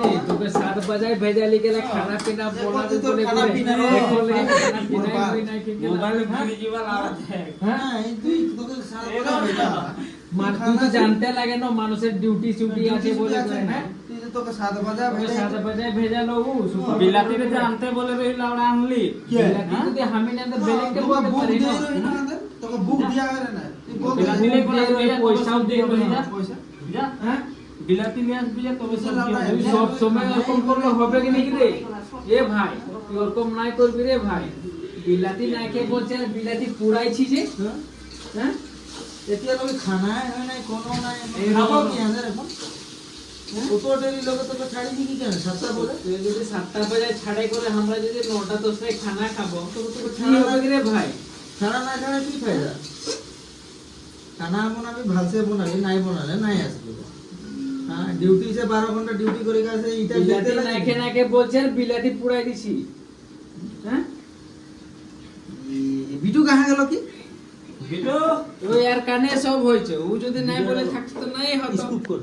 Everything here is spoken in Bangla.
नहीं তোকে 7 বাজায় ভেজালি গেলে খানা পিনা বনাতে বলে খানা পিনা বলে খানা পিনা হই নাই কি মোবাইল ফিরে যাবার আওয়াজ দেখ হ্যাঁ এই তুই তোকে সারা কথা ভেজা মান তুই তো জানতে লাগে না মানুষের ডিউটি ছুটি আছে বলে করে না তুই যে তোকে 7 বাজা তোকে ভেজা 7 বাজায় ভেজালো ও সুপার বিলাতি রে জানতে বলে রইলা ওরা আনলি বিলাতি যদি আমি না তো বেলেগকে তোকে বলতে বুক পারি দিয়ে না রই না তোকে বুক দিয়া করে না তুই বল বিলাতি লে পয়সাও দিয়ে না পয়সা যা হ্যাঁ বিলাতি নিয়ে আসবি যা তবে সব তুই সব সময় এরকম করলে হবে কি নাকি রে এ ভাই তুই ওরকম নাই করবি রে ভাই বিলাতি না খেয়ে বলছে আর বিলাতি পুড়াইছি যে হ্যাঁ এতিয়া লোক খানায় হয় নাই কোনো নাই এই খাবো রকম। কি আন্দার এখন কত ডেরি লোক তোকে ছাড়ি দিকি কেন 7টা বলে তুই যদি 7টা বাজায় ছাড়াই করে আমরা যদি 9টা 10টায় খানা খাবো তোকে কি ছাড়া হবে কি রে ভাই ছাড়া না ছাড়া কি ফায়দা খানা বনাবি ভালসে বনাবি নাই বনালে নাই আসবে হ্যাঁ ডিউটি সে 12 ঘন্টা ডিউটি করে গেছে ইটা বিলাতি খেতে না খেয়ে না খেয়ে বলছে আর বিলাতি পুড়াই দিছি হ্যাঁ বিটু কাহা গেল কি বিটু ও यार কানে সব হয়েছে ও যদি নাই বলে থাকতো তো নাই হতো স্কুপ কর